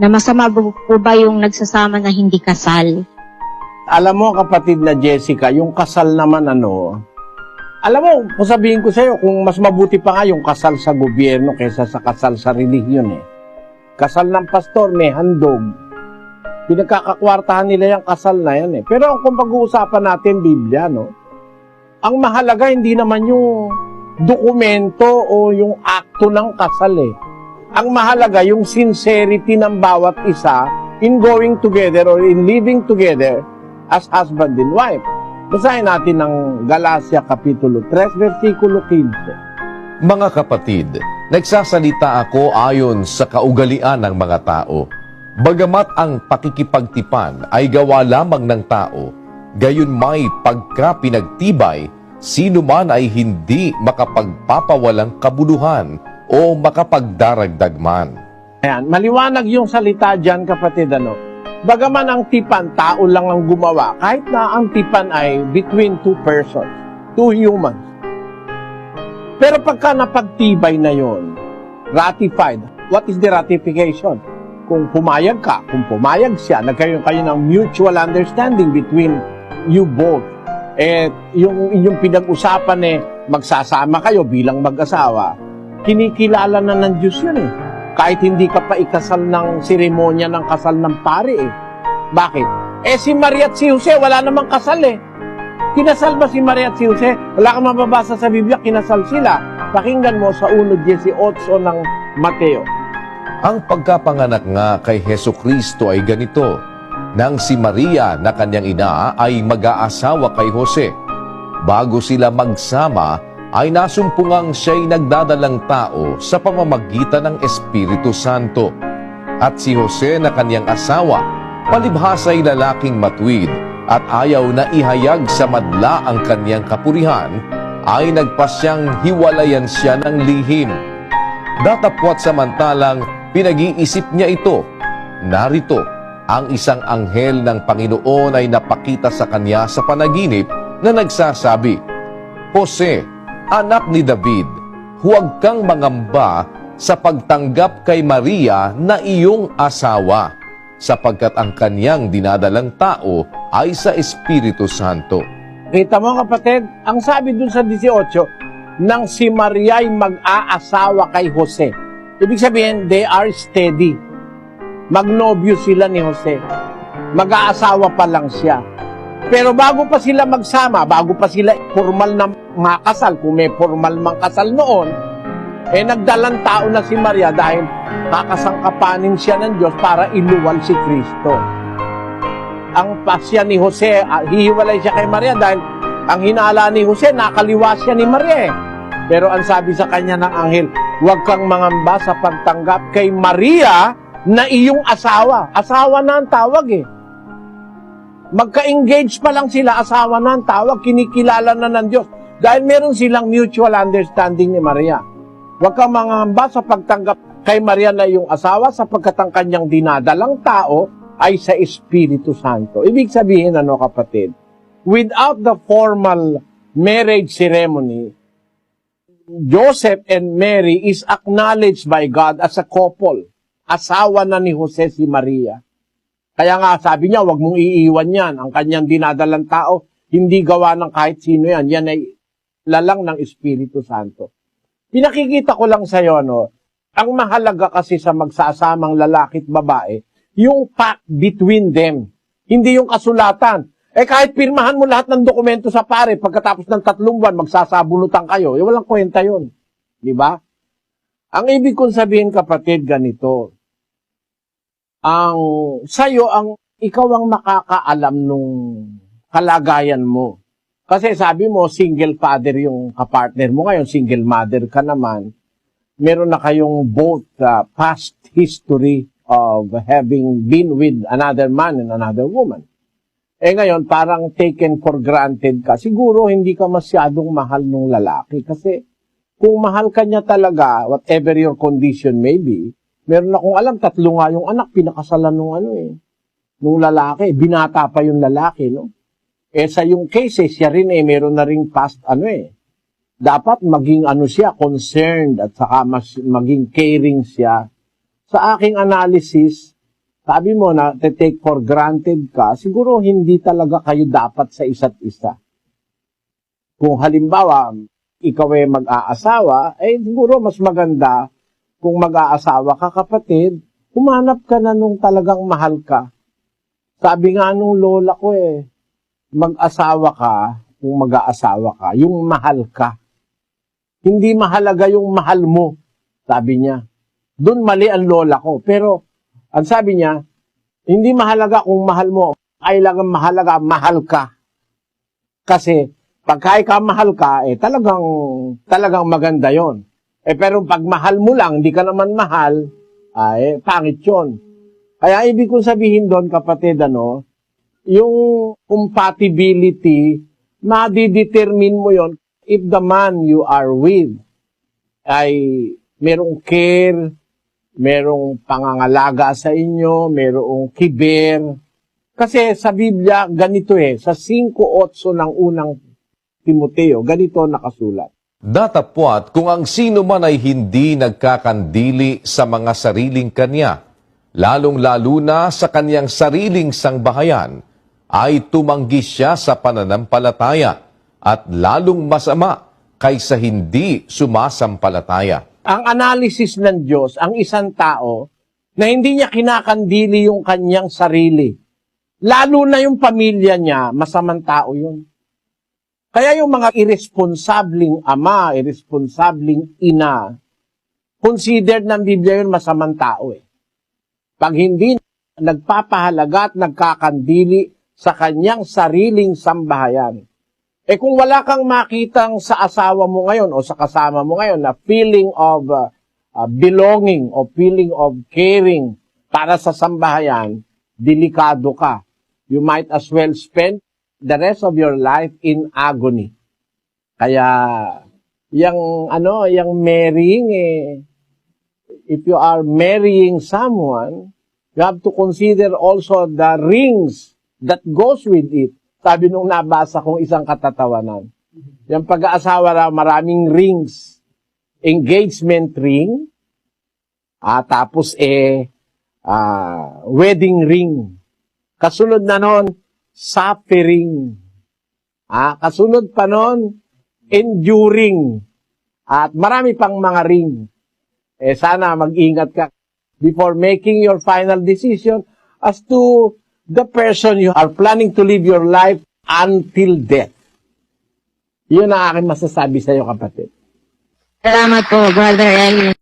na masama po ba yung nagsasama na hindi kasal? Alam mo, kapatid na Jessica, yung kasal naman alam mo, kung sabihin ko sa'yo, kung mas mabuti pa nga yung kasal sa gobyerno kaysa sa kasal sa relihiyon Kasal ng pastor, may handog. Pinagkakakwartahan nila yung kasal na yan Pero kung pag-uusapan natin Biblia, ang mahalaga hindi naman yung dokumento o yung akto ng kasal Ang mahalaga yung sincerity ng bawat isa in going together or in living together as husband and wife. Basahin natin ng Galacia Kapitulo 3, versikulo 15. Mga kapatid, nagsasalita ako ayon sa kaugalian ng mga tao. Bagamat ang pakikipagtipan ay gawa lamang ng tao, gayon may pagka pinagtibay, sino man ay hindi makapagpapawalang kabuluhan o makapagdaragdag man. Ayan, maliwanag yung salita dyan, kapatid, Bagaman ang tipan, tao lang ang gumawa, kahit na ang tipan ay between two persons, two humans. Pero pagka napagtibay na yon, ratified, what is the ratification? Kung pumayag ka, kung pumayag siya, nagkaroon kayo ng mutual understanding between you both. Yung inyong pinag-usapan magsasama kayo bilang mag-asawa, kinikilala na ng Diyos yun Kahit hindi ka pa ikasal ng seremonya ng kasal ng pari Bakit? Si Maria at si Jose, wala namang kasal Kinasal ba si Maria at si Jose? Wala kang mababasa sa Biblia, kinasal sila. Pakinggan mo sa 1:18 ng Mateo. Ang pagkapanganak nga kay Heso Kristo ay ganito, nang si Maria na kanyang ina ay mag-aasawa kay Jose. Bago sila magsama, ay nasumpungang siya'y nagdadalang tao sa pamamagitan ng Espiritu Santo. At si Jose na kanyang asawa, palibhasa'y lalaking matuwid at ayaw na ihayag sa madla ang kanyang kapurihan, ay nagpasyang hiwalayan siya ng lihim. Datapwat samantalang pinag-iisip niya ito, narito, ang isang anghel ng Panginoon ay napakita sa kanya sa panaginip na nagsasabi, Jose, anak ni David, huwag kang mangamba sa pagtanggap kay Maria na iyong asawa, sapagkat ang kanyang dinadalang tao ay sa Espiritu Santo. Kita mo, kapatid, ang sabi dun sa 18, nang si Maria ay mag-aasawa kay Jose. Ibig sabihin, they are steady. Magnobyo sila ni Jose. Mag-aasawa pa lang siya. Pero bago pa sila magsama, bago pa sila formal na makasal, kung may formal mang kasal noon, nagdalang tao na si Maria dahil kakasangkapanin siya ng Diyos para iluwal si Kristo. Ang pasya ni Jose, hihiwalay siya kay Maria dahil ang hinala ni Jose, nakaliwa siya ni Maria. Pero ang sabi sa kanya ng anghel, huwag kang mangamba sa pagtanggap kay Maria na iyong asawa. Asawa na ang tawag Magka-engage pa lang sila, asawa na ang tawag, kinikilala na ng Diyos. Dahil meron silang mutual understanding ni Maria. Huwag kang mangamba sa pagtanggap kay Maria na iyong asawa sapagkat ang kanyang dinadalang tao ay sa Espiritu Santo. Ibig sabihin, kapatid, without the formal marriage ceremony, Joseph and Mary is acknowledged by God as a couple. Asawa na ni Jose si Maria. Kaya nga sabi niya, huwag mong iiwan yan. Ang kanyang dinadalang tao, hindi gawa ng kahit sino yan. Yan ay lalang ng Espiritu Santo. Pinakikita ko lang sa iyo, ang mahalaga kasi sa magsasamang lalaki at babae, yung pact between them. Hindi yung kasulatan. Kahit pirmahan mo lahat ng dokumento sa pare, pagkatapos ng 3 buwan, magsasabunutan kayo, walang kwenta yun. Di ba? Ang ibig kong sabihin, kapatid, ganito. Ikaw ang makakaalam nung kalagayan mo. Kasi sabi mo, single father yung kapartner mo. Ngayon, single mother ka naman. Meron na kayong both past history of having been with another man and another woman. Ngayon, parang taken for granted ka. Siguro, hindi ka masyadong mahal ng lalaki. Kasi, kung mahal ka niya talaga, whatever your condition may be, meron akong alam, 3 nga yung anak, pinakasalan nung lalaki. Binata pa yung lalaki, sa yung case, siya rin meron na ring past, Dapat maging siya, concerned, at saka maging caring siya sa aking analysis, sabi mo na take for granted ka, siguro hindi talaga kayo dapat sa isa't isa. Kung halimbawa, ikaw ay mag-aasawa, siguro mas maganda kung mag-aasawa ka, kapatid, humanap ka na nung talagang mahal ka. Sabi nga nung lola ko mag-asawa ka kung mag-aasawa ka, yung mahal ka. Hindi mahalaga yung mahal mo, sabi niya. Doon mali ang lola ko. Pero, ang sabi niya, hindi mahalaga kung mahal mo, kailangan mahalaga, mahal ka. Kasi, pagka ikaw mahal ka, talagang maganda yon. Pero pag mahal mo lang, hindi ka naman mahal, pangit yun. Kaya ibig kong sabihin doon, kapatid, yung compatibility, madidetermine mo yon if the man you are with ay merong care, merong pangangalaga sa inyo, merong kiber. Kasi sa Biblia, ganito sa 5:8 ng unang Timoteo, ganito nakasulat. Datapwat kung ang sino man ay hindi nagkakandili sa mga sariling kanya, lalong-lalo na sa kanyang sariling sangbahayan, ay tumanggi siya sa pananampalataya at lalong masama kaysa hindi sumasampalataya. Ang analysis ng Diyos, ang isang tao na hindi niya kinakandili yung kanyang sarili, lalo na yung pamilya niya, masamang tao yun. Kaya yung mga irresponsabling ama, irresponsabling ina, considered ng Biblia yun masamang tao Pag hindi nagpapahalaga at nagkakandili sa kanyang sariling sambahayan. Kung wala kang makitang sa asawa mo ngayon o sa kasama mo ngayon na feeling of belonging o feeling of caring para sa sambahayan, delikado ka. You might as well spend the rest of your life in agony. Kaya, yung marrying, if you are marrying someone, you have to consider also the rings that goes with it. Sabi nung nabasa kong isang katatawanan. Yung pag-aasawa na maraming rings. Engagement ring, tapos wedding ring. Kasunod na nun, suffering. Kasunod pa nun, enduring. At marami pang mga ring. Sana mag-ingat ka before making your final decision as to the person you are planning to live your life until death. Yun ang aking masasabi sa iyo, kapatid. Salamat po, Brother Eli.